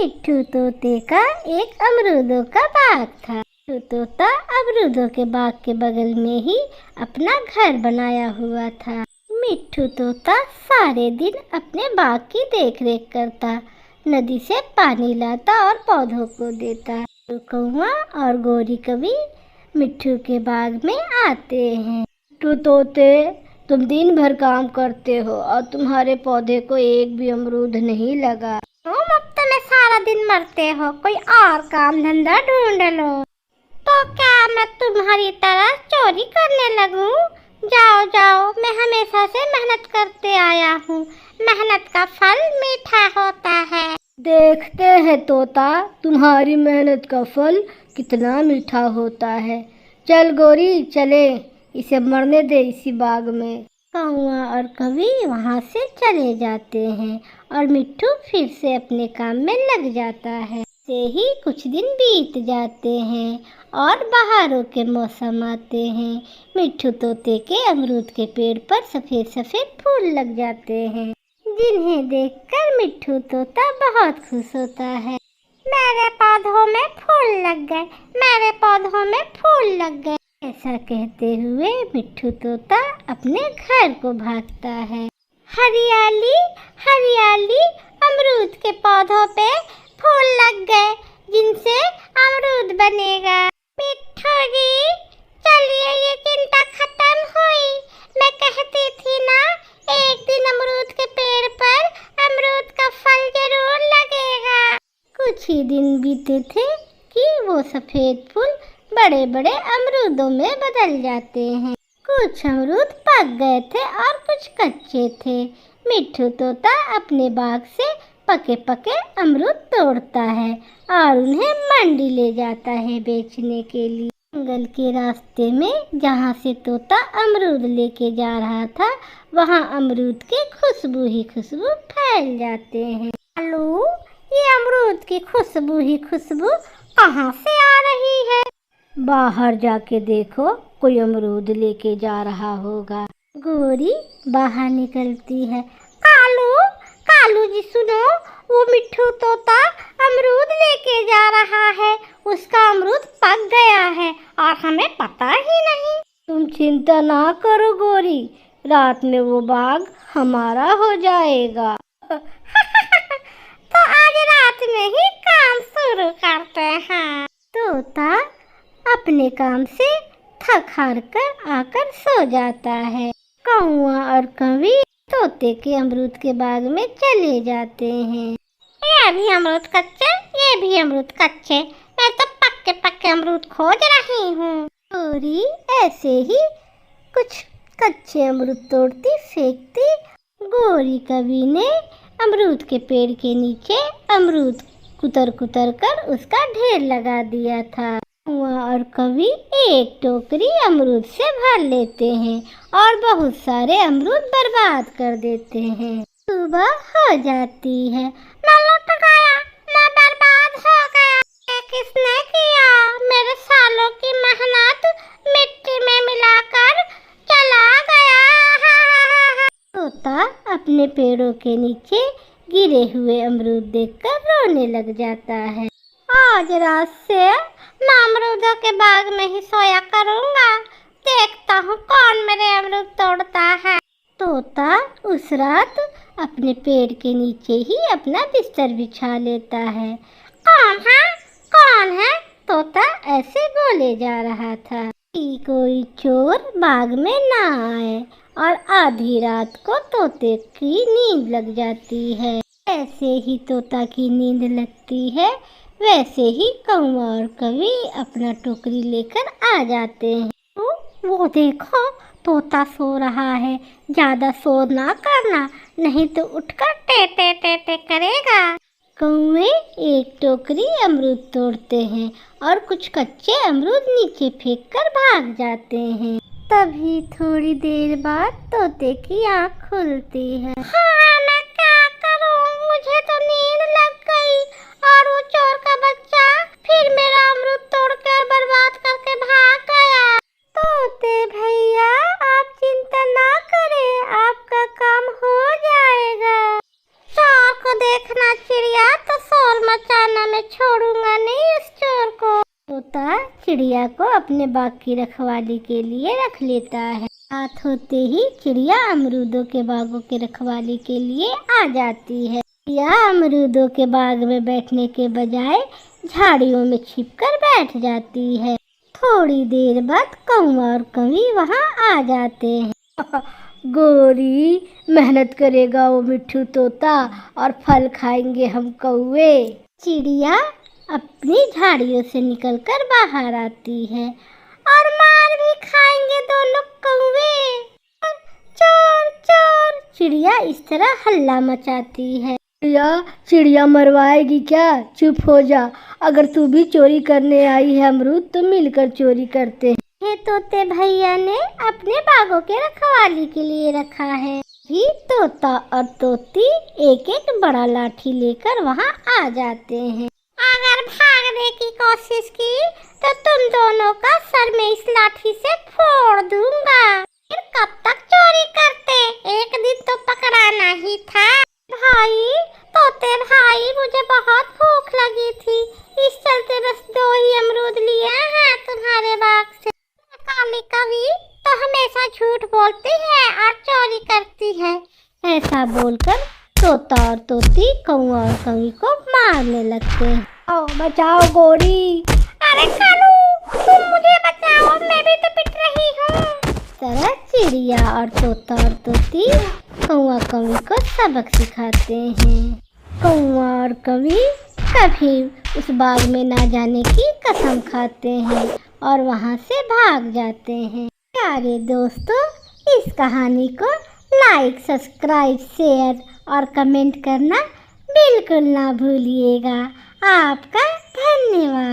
मिट्ठू तोते का एक अमरूदों का बाग था। मिट्ठू तोता अमरूदों के बाग के बगल में ही अपना घर बनाया हुआ था। मिट्ठू तोता सारे दिन अपने बाग की देखरेख करता, नदी से पानी लाता और पौधों को देता। कौवा और गोरी कभी मिट्ठू के बाग में आते हैं। मिट्ठू तोते, तुम दिन भर काम करते हो और तुम्हारे पौधे को एक भी अमरूद नहीं लगा। तुम अब तो मैं सारा दिन मरते हो, कोई और काम धंधा ढूंढ लो। तो क्या मैं तुम्हारी तरह चोरी करने लगूं? जाओ जाओ, मैं हमेशा से मेहनत करते आया हूँ, मेहनत का फल मीठा होता है। देखते हैं तोता, तुम्हारी मेहनत का फल कितना मीठा होता है। चल गोरी, चले, इसे मरने दे इसी बाग में। कौवा और कभी वहाँ से चले जाते हैं और मिट्ठू फिर से अपने काम में लग जाता है। से ही कुछ दिन बीत जाते हैं और बहारों के मौसम आते हैं। मिट्ठू तोते के अमरूद के पेड़ पर सफेद सफेद फूल लग जाते हैं, जिन्हें देखकर मिट्ठू तोता बहुत खुश होता है। मेरे पौधों में फूल लग गए, मेरे पौधों में फूल लग गए, ऐसा कहते हुए मिट्ठू तोता अपने घर को भागता है। हरियाली हरियाली, अमरूद के पौधों पे फूल लग गए, जिनसे अमरूद बनेगा। मिट्ठू जी, चलिए, ये चिंता खत्म हुई। मैं कहती थी ना, एक दिन अमरूद के पेड़ पर अमरूद का फल जरूर लगेगा। कुछ ही दिन बीते थे कि वो सफेद फूल बड़े बड़े अमरूदों में बदल जाते हैं। कुछ अमरूद पक गए थे और कुछ कच्चे थे। मिट्ठू तोता अपने बाग से पके पके अमरूद तोड़ता है और उन्हें मंडी ले जाता है बेचने के लिए। जंगल के रास्ते में जहाँ से तोता अमरूद लेके जा रहा था, वहाँ अमरूद की खुशबू ही खुशबू फैल जाते हैं। हेलो, ये अमरूद की खुशबू ही खुशबू कहाँ से आ रही है? बाहर जाके देखो, कोई अमरूद लेके जा रहा होगा। गोरी बाहर निकलती है। कालू, कालू जी सुनो, वो मिट्ठू तोता अमरूद लेके जा रहा है, उसका अमरूद पक गया है और हमें पता ही नहीं। तुम चिंता ना करो गोरी, रात में वो बाग हमारा हो जाएगा। तो आज रात में ही काम शुरू करते हैं। तोता अपने काम से थक हार कर आकर सो जाता है। कौवा और कभी तोते के अमरूद के बाग में चले जाते हैं। ये भी अमरूद कच्चे, ये भी अमरूद कच्चे, मैं तो पक्के पक्के अमरूद खोज रही हूँ। गोरी ऐसे ही कुछ कच्चे अमरूद तोड़ती फेंकती। गोरी कभी ने अमरूद के पेड़ के नीचे अमरूद कुतर कुतर कर उसका ढेर लगा दिया था। कौवा और कभी एक टोकरी अमरूद से भर लेते हैं और बहुत सारे अमरूद बर्बाद कर देते हैं। सुबह हो जाती है। मैं लौट गया, मैं बर्बाद हो गया। ये किसने किया? मेरे सालों की मेहनत मिट्टी में मिलाकर चला गया। तोता अपने पेड़ों के नीचे गिरे हुए अमरूद देखकर रोने लग जाता है। आज रात से मैं अमरूदों के बाग में ही सोया करूंगा, देखता हूँ कौन मेरे अमरूद तोड़ता है। तोता उस रात अपने पेड़ के नीचे ही अपना बिस्तर बिछा लेता है। कौन है, कौन है? तोता ऐसे बोले जा रहा था कि कोई चोर बाग में ना आए और आधी रात को तोते की नींद लग जाती है। ऐसे ही तोता की नींद लगती है, वैसे ही कौवा और कभी अपना टोकरी लेकर आ जाते हैं। तो वो देखो, तोता सो रहा है, ज्यादा शोर ना करना, नहीं तो उठकर टे टे टे टे करेगा। कौवे एक टोकरी अमरूद तोड़ते हैं और कुछ कच्चे अमरूद नीचे फेंक कर भाग जाते हैं। तभी थोड़ी देर बाद तोते की आँख खुलती है। हाँ, मैं क्या करूँ, मुझे तो नींद लग गई और वो चोर का बच्चा फिर मेरा अमरूद तोड़कर बर्बाद करके भाग गया। तोते भैया, आप चिंता ना करें, आपका काम हो जाएगा। चोर को देखना चिड़िया तो शोर मचा चिड़िया को अपने बाग की रखवाली के लिए रख लेता है। रात होते ही चिड़िया अमरूदों के बागों के रखवाली के लिए आ जाती है। चिड़िया अमरूदों के बाग में बैठने के बजाय झाड़ियों में छिपकर बैठ जाती है। थोड़ी देर बाद कौवा और कवि वहाँ आ जाते हैं। गोरी, मेहनत करेगा वो मिट्ठू तोता और फल खाएंगे हम कौवे। चिड़िया अपनी झाड़ियों से निकलकर बाहर आती है। और मार भी खाएंगे दोनों कौवे। चोर चोर, चिड़िया इस तरह हल्ला मचाती है। चिड़िया मरवाएगी क्या? चुप हो जा। अगर तू भी चोरी करने आई है अमरूद तो मिलकर चोरी करते हैं। ये तोते भैया ने अपने बागों के रखवाली के लिए रखा है। भी तोता और तोती एक एक बड़ा लाठी लेकर वहाँ आ जाते हैं। अगर भागने की कोशिश की तो तुम दोनों का सर में इस लाठी से फोड़ दूंगा। फिर कब तक चोरी करते? एक दिन तो पकड़ाना ही था। भाई, तोते भाई, मुझे बहुत भूख लगी थी, इस चलते बस 2 ही अमरूद लिए हैं तुम्हारे बाग से। काली कवि तो हमेशा झूठ बोलती है और चोरी करती है। ऐसा बोलकर तोता और तोती कौवा और कवि को मारने लगते हैं। आओ बचाओ गोरी। अरे कालू, तुम मुझे बचाओ, मैं भी तो पिट रही हूँ। तरह चिड़िया और तोता और तोती कौवा कवि को सबक सिखाते हैं। कौवा और कवि कभी उस बाग में ना जाने की कसम खाते हैं और वहाँ से भाग जाते हैं। प्यारे दोस्तों, इस कहानी को लाइक, सब्सक्राइब, शेयर और कमेंट करना बिल्कुल ना भूलिएगा। आपका